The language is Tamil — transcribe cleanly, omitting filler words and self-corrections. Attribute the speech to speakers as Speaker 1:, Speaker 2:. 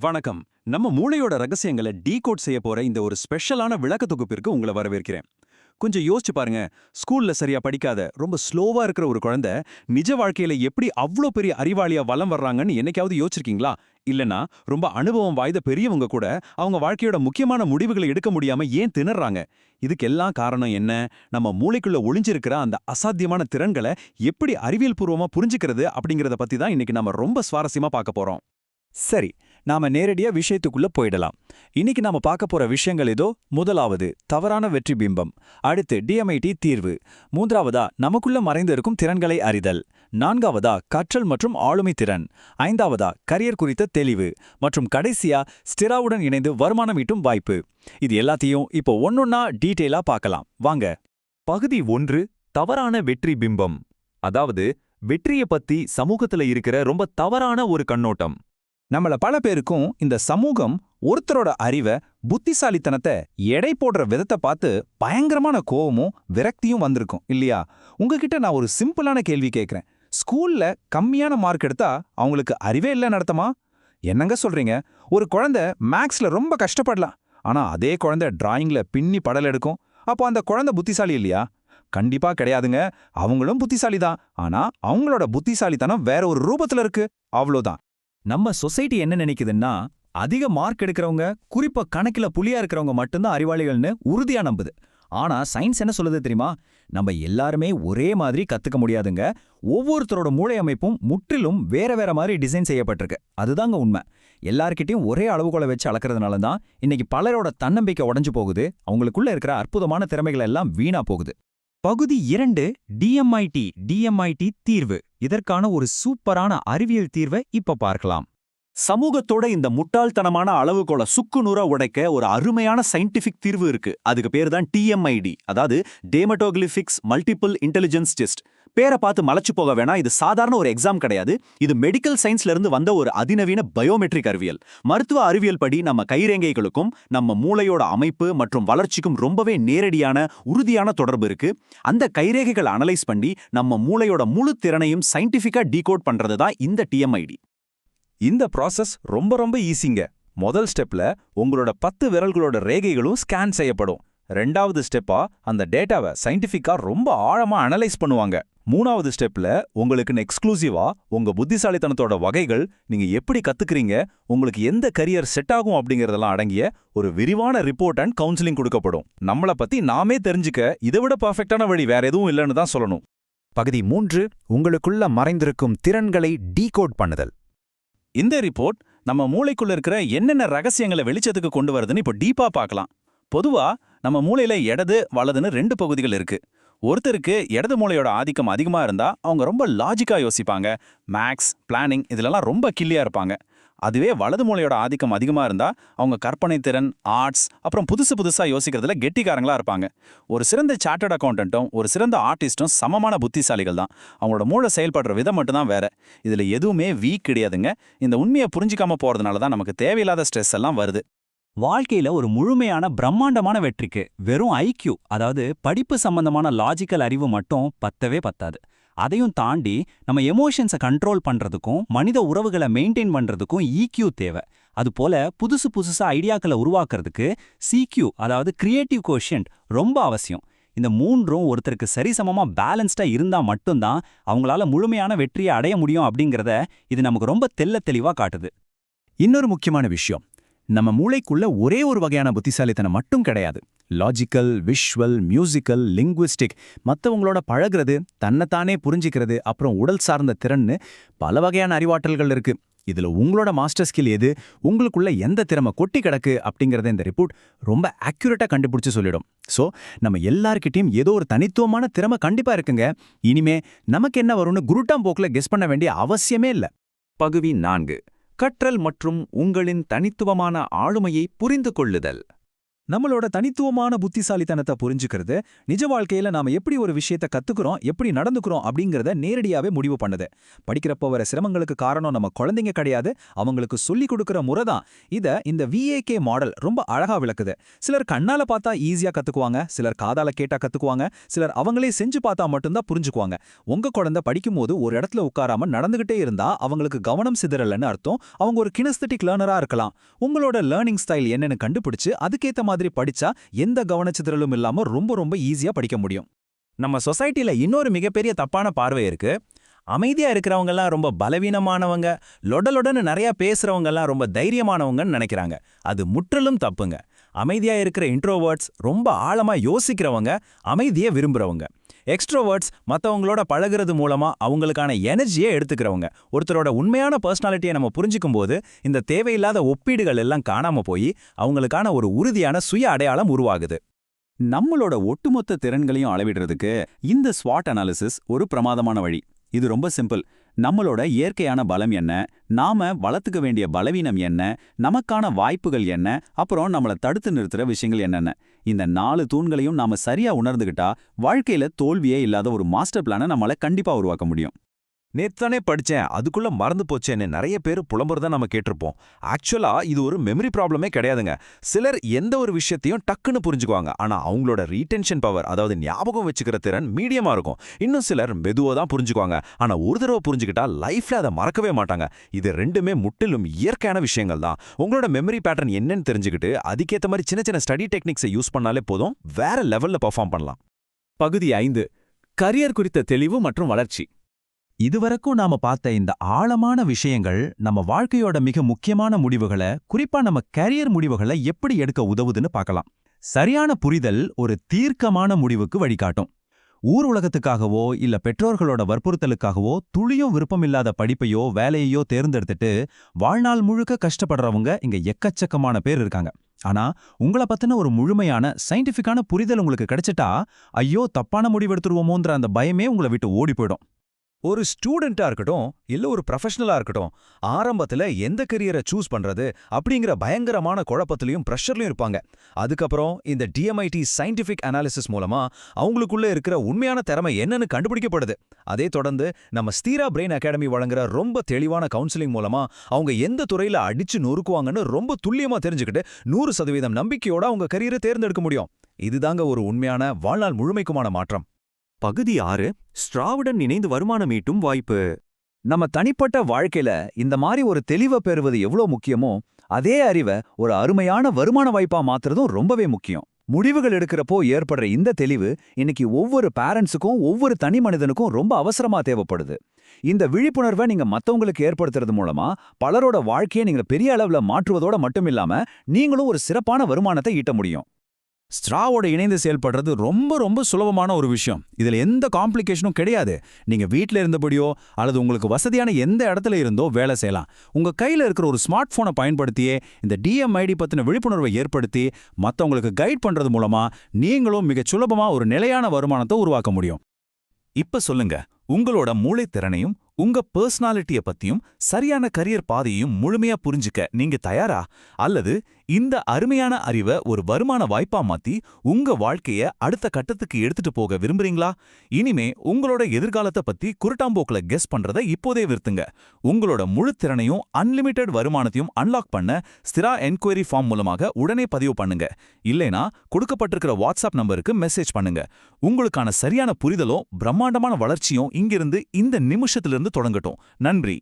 Speaker 1: வணக்கம். நம்ம மூளையோட ரகசியங்களை டீகோட் செய்ய போற இந்த ஒரு ஸ்பெஷலான விளக்க தொகுப்பிற்கு உங்களை வரவேற்கிறேன். கொஞ்சம் யோசிச்சு பாருங்க. ஸ்கூல்ல சரியா படிக்காத ரொம்ப ஸ்லோவா இருக்கிற ஒரு குழந்தை நிஜ வாழ்க்கையில எப்படி அவ்ளோ பெரிய அறிவாளியா வலம் வர்றாங்கன்னு என்னைக்காவது யோசிச்சிருக்கீங்களா? இல்லனா ரொம்ப அனுபவம் வாய்ந்த பெரியவங்க கூட அவங்க வாழ்க்கையோட முக்கியமான முடிவுகளை எடுக்க முடியாம ஏன் திணறாங்க? இதுக்கெல்லாம் காரணம் என்ன? நம்ம மூளைக்குள்ள ஒளிஞ்சிருக்கிற அந்த அசாத்தியமான திறன்களை எப்படி அறிவியல் பூர்வமா புரிஞ்சுக்கிறது அப்படிங்கறத பத்தி தான் இன்னைக்கு நாம ரொம்ப சுவாரஸ்யமா பார்க்க போறோம்.
Speaker 2: சரி, நாம நேரடியா விஷயத்துக்குள்ள போயிடலாம். இன்னைக்கு நாம பார்க்க போற விஷயங்கள் இதோ. முதலாவது தவறான வெற்றி பிம்பம், அடுத்து டிஎம்ஐடி தீர்வு, மூன்றாவதா நமக்குள்ள மறைந்திருக்கும் திறன்களை அறிதல், நான்காவதா கற்றல் மற்றும் ஆளுமை திறன், ஐந்தாவதா கரியர் குறித்த தெளிவு மற்றும் கடைசியா ஸ்டிராவுடன் இணைந்து வருமானம் ஈட்டும் வாய்ப்பு. இது எல்லாத்தையும் இப்போ ஒன்னொன்னா டீட்டெயிலா பார்க்கலாம் வாங்க.
Speaker 3: பகுதி 1. தவறான வெற்றி பிம்பம். அதாவது வெற்றிய பத்தி சமூகத்துல இருக்கிற ரொம்ப தவறான ஒரு கண்ணோட்டம்.
Speaker 4: நம்மள பல பேருக்கும் இந்த சமூகம் ஒருத்தரோட அறிவை, புத்திசாலித்தனத்தை எடை போடுற விதத்தை பார்த்து பயங்கரமான கோவமும் விரக்தியும் வந்திருக்கும் இல்லையா? உங்ககிட்ட நான் ஒரு சிம்பிளான கேள்வி கேட்கிறேன். ஸ்கூல்ல கம்மியான மார்க் எடுத்தா அவங்களுக்கு அறிவே இல்ல நடத்தமா? என்னங்க சொல்றீங்க? ஒரு குழந்தை மேக்ஸ்ல ரொம்ப கஷ்டப்படலாம், ஆனா அதே குழந்தை டிராயிங்ல பின்னி படல் எடுக்கும். அப்போ அந்த குழந்தை புத்திசாலி இல்லையா? கண்டிப்பா கிடையாதுங்க. அவங்களும் புத்திசாலி தான், ஆனா அவங்களோட புத்திசாலித்தனம் வேற ஒரு ரூபத்துல இருக்கு, அவ்வளோதான்.
Speaker 2: நம்ம சொசைட்டி என்ன நினைக்குதுன்னா, அதிக மார்க் எடுக்கிறவங்க, குறிப்பா கணக்கில புலியா இருக்கிறவங்க மட்டும்தான் அறிவாளிகள்னு உறுதியா நம்புது. ஆனா சயின்ஸ் என்ன சொல்லுது தெரியுமா? நம்ம எல்லாருமே ஒரே மாதிரி கத்துக்க முடியாதுங்க. ஒவ்வொருத்தரோட மூளை அமைப்பும் முற்றிலும் வேற வேற மாதிரி டிசைன் செய்யப்பட்டிருக்கு. அதுதாங்க உண்மை. எல்லார்கிட்டயும் ஒரே அளவுகோலை வச்சு அளக்கிறதுனால தான் இன்னைக்கு பலரோட தன்னம்பிக்கை உடைஞ்சு போகுது. அவங்களுக்குள்ள இருக்கிற அற்புதமான திறமைகள் எல்லாம் வீணா போகுது.
Speaker 5: பகுதி 2. டிஎம்ஐடி தீர்வு. இதற்கான ஒரு சூப்பரான அறிவியல் தீர்வை இப்ப பார்க்கலாம்.
Speaker 1: சமூகத்தோட இந்த முட்டாள்தனமான அளவுகோலை சுக்குநூறா உடைக்க ஒரு அருமையான சயின்டிஃபிக் தீர்வு இருக்கு. அதுக்கு பேர் தான் டிஎம்ஐடி, அதாவது டேமட்டோகிளிபிக்ஸ் மல்டிபிள் இன்டெலிஜென்ஸ் டெஸ்ட். பேரை பார்த்து மலைச்சு போக வேணா, இது சாதாரண ஒரு எக்ஸாம் கிடையாது. இது மெடிக்கல் சயின்ஸ்ல இருந்து வந்த ஒரு அதிநவீன பயோமெட்ரிக் அறிவியல். மருத்துவ அறிவியல் படி நம்ம கைரேகைகளுக்கும் நம்ம மூளையோட அமைப்பு மற்றும் வளர்ச்சிக்கும் ரொம்பவே நேரடியான உறுதியான தொடர்பு இருக்கு. அந்த கைரேகைகளை அனலைஸ் பண்ணி நம்ம மூளையோட முழு திறனையும் சயின்டிஃபிக்கா டீகோட் பண்றது தான் இந்த டிஎம்ஐடி.
Speaker 4: இந்த ப்ராசஸ் ரொம்ப ரொம்ப ஈஸிங்க. முதல் ஸ்டெப்ல உங்களோட 10 விரல்களோட ரேகைகளும் ஸ்கேன் செய்யப்படும். ரெண்டாவது ஸ்டெப்பா அந்த டேட்டாவை சயின்டிஃபிக்கா ரொம்ப ஆழமா அனலைஸ் பண்ணுவாங்க. மூணாவது ஸ்டெப்ல உங்களுக்கு எக்ஸ்க்ளூசிவா உங்க புத்திசாலித்தனத்தோட வகைகள், நீங்க எப்படி கத்துக்கிறீங்க, உங்களுக்கு எந்த கரியர் செட் ஆகும் அப்படிங்கறதெல்லாம் அடங்கிய ஒரு விரிவான ரிப்போர்ட் அண்ட் கவுன்சிலிங் கொடுக்கப்படும். நம்மள பத்தி நாமே தெரிஞ்சுக்க இதை விட பர்ஃபெக்டான வழி வேற எதுவும் இல்லைன்னு தான் சொல்லணும்.
Speaker 5: பகுதி 3. உங்களுக்குள்ள மறைந்திருக்கும் திறன்களை டீகோட் பண்ணுதல்.
Speaker 1: இந்த ரிப்போர்ட் நம்ம மூளைக்குள்ள இருக்கிற என்னென்ன ரகசியங்களை வெளிச்சத்துக்கு கொண்டு வருதுன்னு இப்போ டீப்பா பார்க்கலாம். பொதுவா நம்ம மூளையில இடது வலதுன்னு 2 பகுதிகள் இருக்கு. ஒருத்தருக்கு இடது மூளையோட ஆதிக்கம் அதிகமா இருந்தா அவங்க ரொம்ப லாஜிக்கா யோசிப்பாங்க, மேக்ஸ், பிளானிங் இதுலலாம் ரொம்ப கில்லியா இருப்பாங்க. அதுவே வலது மூளையோட ஆதிக்கம் அதிகமா இருந்தா அவங்க கற்பனை திறன், ஆர்ட்ஸ், அப்புறம் புதுசா யோசிக்கிறதுல கெட்டிக்காரங்களா இருப்பாங்க. ஒரு சிறந்த சார்ட்டர்ட் அக்கௌண்டன்ட்டும் ஒரு சிறந்த ஆர்டிஸ்டும் சமமான புத்திசாலிகள் தான். அவங்களோட மூளை செயல்படுற விதம் மட்டும்தான் வேற. இதுல எதுவுமே வீக் கிடையாதுங்க. இந்த உண்மையை புரிஞ்சிக்காம போறதுனால தான் நமக்கு தேவையில்லாத ஸ்ட்ரெஸ் எல்லாம் வருது.
Speaker 2: வாழ்க்கையில ஒரு முழுமையான பிரம்மாண்டமான வெற்றிக்கு வெறும் ஐக்யூ, அதாவது படிப்பு சம்பந்தமான லாஜிக்கல் அறிவு மட்டும் பத்தவே பத்தாது. அதையும் தாண்டி நம்ம எமோஷன்ஸை கண்ட்ரோல் பண்றதுக்கும் மனித உறவுகளை மெயின்டைன் பண்றதுக்கும் ஈக்யூ தேவை. அதுபோல புதுசா ஐடியாக்களை உருவாக்குறதுக்கு சிக்யூ, அதாவது கிரியேட்டிவ் கோஷியன்ட் ரொம்ப அவசியம். இந்த மூன்றும் ஒருத்தருக்கு சரிசமமா பேலன்ஸ்டா இருந்தா மட்டும்தான் அவங்களால முழுமையான வெற்றியை அடைய முடியும் அப்படிங்கிறத இது நமக்கு ரொம்ப தெளிவா காட்டுது.
Speaker 4: இன்னொரு முக்கியமான விஷயம், நம்ம மூளைக்குள்ள ஒரே ஒரு வகையான புத்திசாலித்தனம் மட்டும் கிடையாது. லாஜிக்கல், விஷுவல், மியூசிக்கல், லிங்குவிஸ்டிக், மற்றவங்களோட பழகிறது, தன்னைத்தானே புரிஞ்சிக்கிறது, அப்புறம் உடல் சார்ந்த திறன்னு பல வகையான அறிவாற்றல்கள் இருக்கு. இதுல உங்களோட மாஸ்டர் ஸ்கில் எது, உங்களுக்குள்ள எந்த திறமை கொட்டி கிடக்கு அப்படிங்கறத இந்த ரிப்போர்ட் ரொம்ப அக்யூரேட்டா கண்டுபிடிச்சு சொல்லிடும். சோ நம்ம எல்லார்கிட்டயும் ஏதோ ஒரு தனித்துவமான திறமை கண்டிப்பா இருக்குங்க. இனிமே நமக்கு என்ன வரும்னு குருட்டாம் போக்குல கெஸ் பண்ண வேண்டிய அவசியமே இல்ல.
Speaker 3: பகுதி 4. கற்றல் மற்றும் உங்களின் தனித்துவமான ஆளுமையை புரிந்து கொள்ளுதல்.
Speaker 4: நம்மளோட தனித்துவமான புத்திசாலித்தனத்தை புரிஞ்சுக்கிறது நிஜ வாழ்க்கையில நாம எப்படி ஒரு விஷயத்த கத்துக்கிறோம், எப்படி நடந்துக்கிறோம் அப்படிங்கறத நேரடியாவே முடிவு பண்ணுது. படிக்கிறப்போ வர சிரமங்களுக்கு காரணம் நம்ம குழந்தைங்க கிடையாது, அவங்களுக்கு சொல்லிக் கொடுக்கிற முறை தான். இந்த VAK மாடல் ரொம்ப அழகா விளக்குது. சிலர் கண்ணால பார்த்தா ஈஸியா கத்துக்குவாங்க, சிலர் காதால கேட்டா கத்துக்குவாங்க, சிலர் அவங்களே செஞ்சு பார்த்தா மட்டும்தான் புரிஞ்சுக்குவாங்க. உங்க குழந்தை படிக்கும்போது ஒரு இடத்துல உட்காராம நடந்துகிட்டே இருந்தா அவங்களுக்கு கவனம் சிதறலன்னு அர்த்தம். அவங்க ஒரு கினஸ்தட்டிக் லேர்னரா இருக்கலாம். உங்களோட லேர்னிங் ஸ்டைல் என்னன்னு கண்டுபிடிச்சு அதுக்கேத்த மாதிரி படிச்சா எந்த கவனச்சிதறலும் இல்லாம ரொம்ப ரொம்ப ஈஸியா படிக்க முடியும்.
Speaker 1: நம்ம சொசைட்டில இன்னொரு மிகப்பெரிய தப்பான பார்வை இருக்கு. அமைதியா இருக்கிறவங்கெல்லாம் ரொம்ப பலவீனமானவங்க, லொடலொடன்னு நிறைய பேசுறவங்கெல்லாம் ரொம்ப தைரியமானவங்கன்னு நினைக்கிறாங்க. அது முற்றிலும் தப்புங்க. அமைதியா இருக்கிற இன்ட்ரோவர்ட்ஸ் ரொம்ப ஆழமா யோசிக்கிறவங்க, அமைதியை விரும்புறவங்க. எக்ஸ்ட்ரோவர்ட்ஸ் மற்றவங்களோட பழகுறது மூலமா அவங்களுக்கான எனர்ஜியை எடுத்துக்கிறவங்க. ஒருத்தரோட உண்மையான பர்சனாலிட்டியை நம்ம புரிஞ்சுக்கும் போது இந்த தேவையில்லாத ஒப்பீடுகள் எல்லாம் காணாம போய் அவங்களுக்கான ஒரு உறுதியான சுய அடையாளம் உருவாகுது. நம்மளோட ஒட்டுமொத்த திறன்களையும் அளவிடுறதுக்கு இந்த ஸ்வாட் அனாலிசிஸ் ஒரு பிரமாதமான வழி. இது ரொம்ப சிம்பிள். நம்மளோட இயற்கையான பலம் என்ன, நாம வளர்த்துக்க வேண்டிய பலவீனம் என்ன, நமக்கான வாய்ப்புகள் என்ன, அப்புறம் நம்மளை தடுத்து நிறுத்துற விஷயங்கள் என்னென்ன, இந்த 4 தூண்களையும் நாம சரியா உணர்ந்துகிட்டா வாழ்க்கையில தோல்வியே இல்லாத ஒரு மாஸ்டர் பிளானை நம்மளால கண்டிப்பா உருவாக்க முடியும்.
Speaker 3: நேத்தானே படிச்சேன், அதுக்குள்ள மறந்து போச்சேன்னு நிறைய பேர் புலம்புறத நம்ம கேட்டிருப்போம். ஆக்சுவலா இது ஒரு மெமரி ப்ராப்ளமே கிடையாதுங்க. சிலர் எந்த ஒரு விஷயத்தையும் டக்குன்னு புரிஞ்சுக்குவாங்க, ஆனா அவங்களோட ரீடென்ஷன் பவர், அதாவது ஞாபகம் வச்சுக்கிற திறன் மீடியமா இருக்கும். இன்னும் சிலர் மெதுவா தான் புரிஞ்சுக்குவாங்க, ஆனா ஒரு தடவை புரிஞ்சுக்கிட்டா லைஃப்ல அதை மறக்கவே மாட்டாங்க. இது ரெண்டுமே முற்றிலும் இயற்கையான விஷயங்கள் தான். உங்களோட மெமரி பேட்டர்ன் என்னன்னு தெரிஞ்சுக்கிட்டு அதுக்கேற்ற மாதிரி சின்ன சின்ன ஸ்டடி டெக்னிக்ஸை யூஸ் பண்ணாலே போதும், வேற லெவல்ல பெர்ஃபார்ம் பண்ணலாம்.
Speaker 1: பகுதி 5. கரியர் குறித்த தெளிவு மற்றும் வளர்ச்சி.
Speaker 4: இதுவரைக்கும் நாம பார்த்த இந்த ஆழமான விஷயங்கள் நம்ம வாழ்க்கையோட மிக முக்கியமான முடிவுகளை, குறிப்பா நம்ம கரியர் முடிவுகளை எப்படி எடுக்க உதவுதுன்னு பார்க்கலாம். சரியான புரிதல் ஒரு தீர்க்கமான முடிவுக்கு வழிகாட்டும். ஊர் உலகத்துக்காகவோ இல்ல பெற்றோர்களோட வற்புறுத்தலுக்காகவோ துளியும் விருப்பமில்லாத படிப்பையோ வேலையையோ தேர்ந்தெடுத்துட்டு வாழ்நாள் முழுக்க கஷ்டப்படுறவங்க இங்க எக்கச்சக்கமான பேர் இருக்காங்க. ஆனா உங்கள பத்தின ஒரு முழுமையான சயின்டிஃபிக்கான புரிதல் உங்களுக்கு கிடைச்சிட்டா, ஐயோ தப்பான முடிவெடுத்துருவோமோன்ற அந்த பயமே உங்களை விட்டு ஓடி போயிடும்.
Speaker 3: ஒரு ஸ்டூடெண்டா இருக்கட்டும் இல்ல ஒரு ப்ரொஃபஷனலா இருக்கட்டும், ஆரம்பத்துல எந்த கரியரை சூஸ் பண்றது அப்படிங்கிற பயங்கரமான குழப்பத்திலையும் பிரஷர்லயும் இருப்பாங்க. அதுக்கப்புறம் இந்த DMIT சயின்டிஃபிக் அனாலிசிஸ் மூலமா அவங்களுக்குள்ள இருக்கிற உண்மையான திறமை என்னன்னு கண்டுபிடிக்கப்படுது. அதே தொடர்ந்து நம்ம ஸ்தீரா பிரெயின் அகாடமி வழங்குற ரொம்ப தெளிவான கவுன்சிலிங் மூலமா அவங்க எந்த துறையில அடிச்சு நொறுக்குவாங்கன்னு ரொம்ப துல்லியமா தெரிஞ்சுக்கிட்டு 100% நம்பிக்கையோட அவங்க கரியரை தேர்ந்தெடுக்க முடியும். இதுதாங்க ஒரு உண்மையான வாழ்நாள் முழுமைக்குமான மாற்றம்.
Speaker 5: பகுதி 6. ஸ்ட்ராவுடன் இணைந்து வருமானம் ஈட்டும் வாய்ப்பு.
Speaker 4: நம்ம தனிப்பட்ட வாழ்க்கையில இந்த மாதிரி ஒரு தெளிவை பெறுவது எவ்வளோ முக்கியமோ, அதே அறிவை ஒரு அருமையான வருமான வாய்ப்பா மாத்துறதும் ரொம்பவே முக்கியம். முடிவுகள் எடுக்கிறப்போ ஏற்படுற இந்த தெளிவு இன்னைக்கு ஒவ்வொரு பேரண்ட்ஸுக்கும் ஒவ்வொரு தனி மனிதனுக்கும் ரொம்ப அவசரமா தேவைப்படுது. இந்த விழிப்புணர்வை நீங்க மத்தவங்களுக்கு ஏற்படுத்துறது மூலமா பலரோட வாழ்க்கையை நீங்க பெரிய அளவுல மாற்றுவதோட மட்டும் இல்லாம நீங்களும் ஒரு சிறப்பான வருமானத்தை ஈட்ட முடியும்.
Speaker 1: ஸ்ட்ராவோட இணைந்து செயல்படுறது ரொம்ப ரொம்ப சுலபமான ஒரு விஷயம். இதுல எந்த காம்ப்ளிகேஷனும் கிடையாது. நீங்க வீட்ல இருந்தபடியோ அல்லது உங்களுக்கு வசதியான எந்த இடத்துல இருந்தோ வேலை செய்யலாம். உங்க கையில இருக்கிற ஒரு ஸ்மார்ட் போனை பயன்படுத்தியே இந்த DMID பத்தின விழிப்புணர்வை ஏற்படுத்தி மத்தவங்களுக்கு கைட் பண்றது மூலமா நீங்களும் மிகச் சுலபமா ஒரு நிலையான வருமானத்தை உருவாக்க முடியும். இப்ப சொல்லுங்க, உங்களோட மூளைத்திறனையும் உங்க பர்சனாலிட்டியை பத்தியும் சரியான கரியர் பாதையையும் முழுமையா புரிஞ்சுக்க நீங்க தயாரா? அல்லது இந்த அருமையான அறிவை ஒரு வருமான வாய்ப்பா மாத்தி உங்க வாழ்க்கைய அடுத்த கட்டத்துக்கு எடுத்துட்டு போக விரும்புறீங்களா? இனிமே உங்களோட எதிர்காலத்தை பத்தி குருட்டாம்போக்குல கெஸ் பண்றதை இப்போதே விருத்துங்க. உங்களோட முழு திறனையும் அன்லிமிட்டெட் வருமானத்தையும் அன்லாக் பண்ண ஸ்திரா என்கொயரி ஃபார்ம் மூலமாக உடனே பதிவு பண்ணுங்க. இல்லைனா கொடுக்கப்பட்டிருக்கிற வாட்ஸ்அப் நம்பருக்கு மெசேஜ் பண்ணுங்க. உங்களுக்கான சரியான புரிதலும் பிரம்மாண்டமான வளர்ச்சியும் இங்கிருந்து இந்த நிமிஷத்திலிருந்து தொடங்கட்டும். நன்றி.